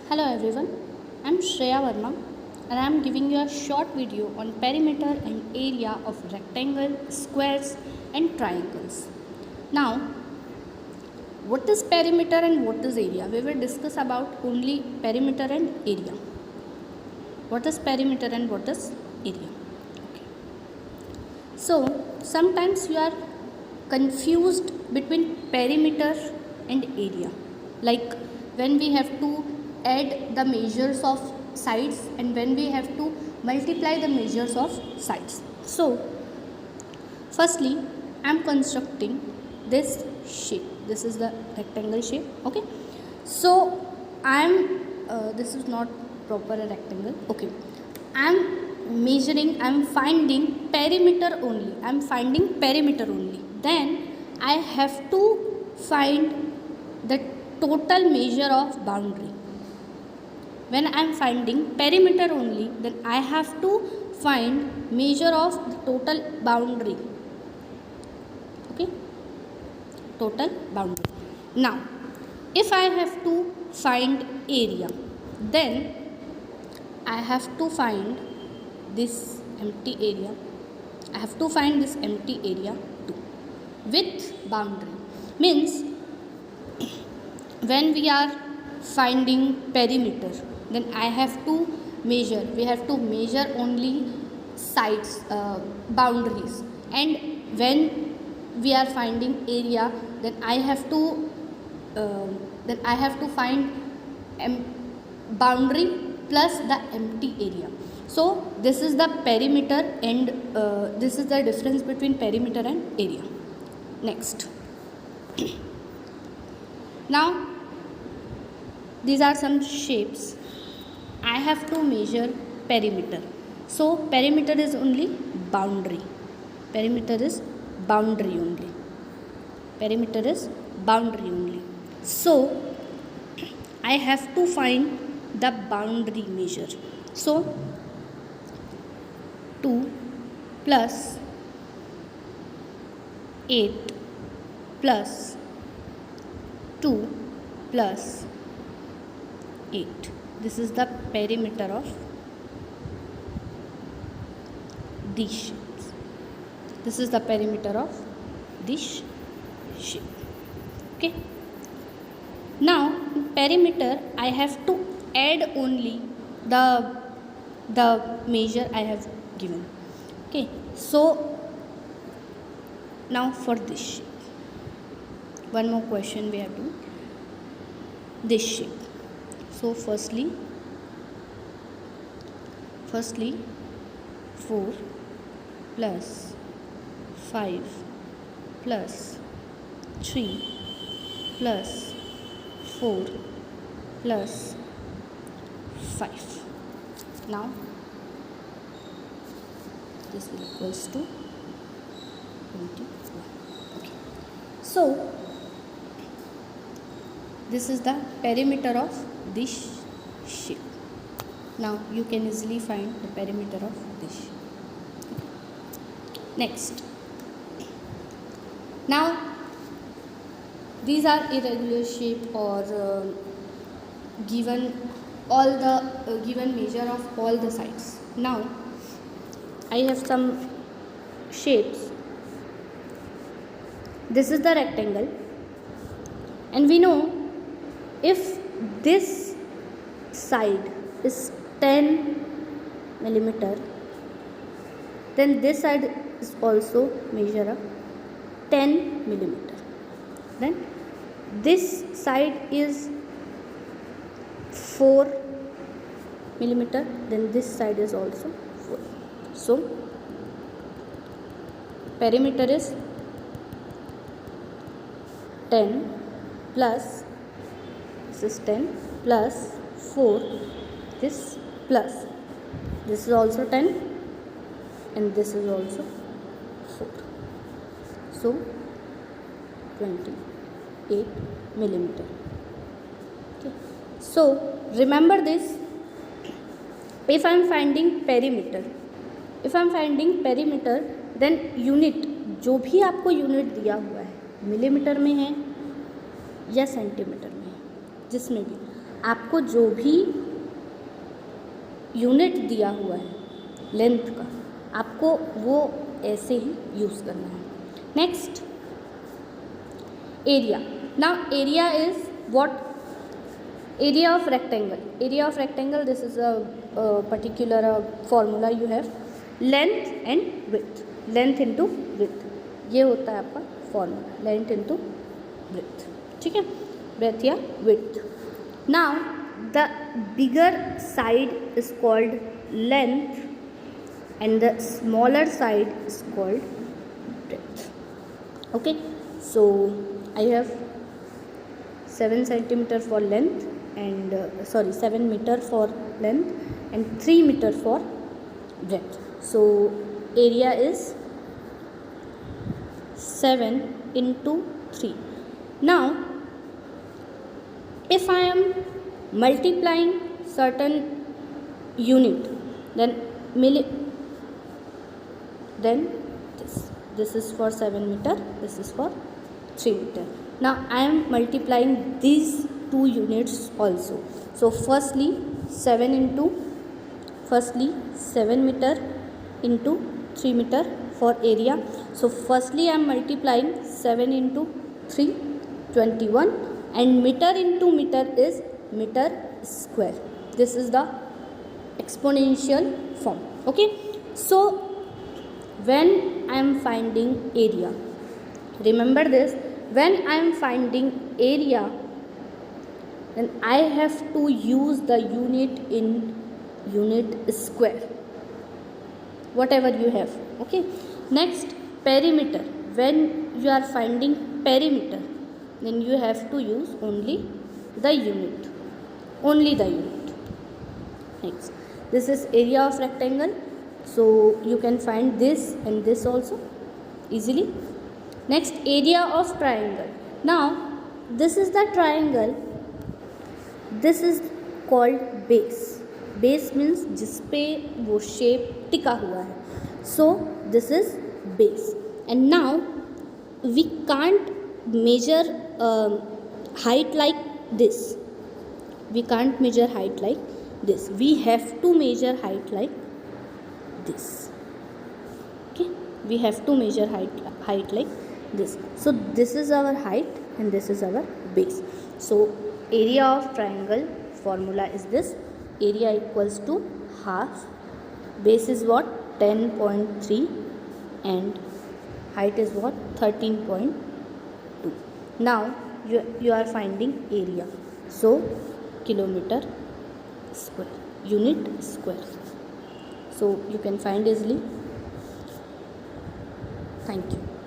Hello everyone, I am Shreya Verma and I am giving you a short video on perimeter and area of rectangle, squares and triangles. Now, what is perimeter and what is area? We will discuss about only perimeter and area. What is perimeter and what is area? Okay. So, sometimes you are confused between perimeter and area. Like when we have to add the measures of sides and when we have to multiply the measures of sides. So, firstly, I am constructing this shape. This is the rectangle shape. Okay. So, I am. This is not proper a rectangle. Okay. I am measuring. I am finding perimeter only. I am finding perimeter only. Then I have to find the total measure of boundary. When I am finding perimeter only, then I have to find measure of the total boundary. Okay, total boundary. Now, if I have to find area, then I have to find this empty area. I have to find this empty area too with boundary. Means when we are finding perimeter, then I have to measure. We have to measure only sides, boundaries, and when we are finding area, then I have to find boundary plus the empty area. So this is the perimeter, and this is the difference between perimeter and area. Next, now these are some shapes. I have to measure perimeter. So perimeter is only boundary. Perimeter is boundary only. Perimeter is boundary only. So I have to find the boundary measure. So 2 plus 8 plus 2 plus 8. This is the perimeter of these shapes. This is the perimeter of this shape. Okay. Now, perimeter, I have to add only the measure I have given. Okay. So now for this shape, one more question we have to this shape. So firstly 4 plus 5 plus 3 plus 4 plus 5. Now this will equals to 21. Okay. So this is the perimeter of this shape. Now you can easily find the perimeter of this shape. Next, now these are irregular shape or given all the given measure of all the sides. Now I have some shapes. This is the rectangle, and we know if this side is 10 millimeter, then this side is also measure of 10 millimeter. Then this side is 4 millimeter, then this side is also 4. So perimeter is 10 plus this is 10 plus 4, this plus this is also 10 and this is also 4. So 28 millimeter. Okay. So remember this. If I am finding perimeter, then unit, जो भी आपको unit दिया हुआ है millimetre में है या centimetre में है, जिसमें भी आपको जो भी यूनिट दिया हुआ है लेंथ का, आपको वो ऐसे ही यूज़ करना है. Next, area. Now area is what? area of rectangle. Area of rectangle, this is a particular formula you have. Length and width. Length into width, ये होता है आपका formula. Length into width. ठीक है, breadth या width. Now the bigger side is called length and the smaller side is called breadth. Okay, so I have 7 centimeter for length and 7 meter for length and 3 meter for breadth. So area is 7 into 3. Now if I am multiplying certain unit, then this is for 7 meter, this is for 3 meter. Now I am multiplying these two units also. So firstly 7 meter into 3 meter for area. So firstly I am multiplying 7 into 3, 21, and meter into meter is meter square. This is the exponential form. Okay, so when I am finding area, remember this, when I am finding area, then I have to use the unit in unit square, whatever you have. Okay, next, perimeter. When you are finding perimeter, then you have to use only the unit. Next, this is area of rectangle, so you can find this and this also easily. Next, area of triangle. Now this is the triangle, this is called base. Base means जिस पे वो shape टिका हुआ है. So this is base. And now we can't measure height like this. We can't measure height like this. We have to measure height like this. Okay, we have to measure height like this. So this is our height and this is our base. So area of triangle formula is this. Area equals to half, base is what? 10.3, and height is what? 13.2. Now you are finding area, so kilometer square, unit square. So you can find easily. Thank you.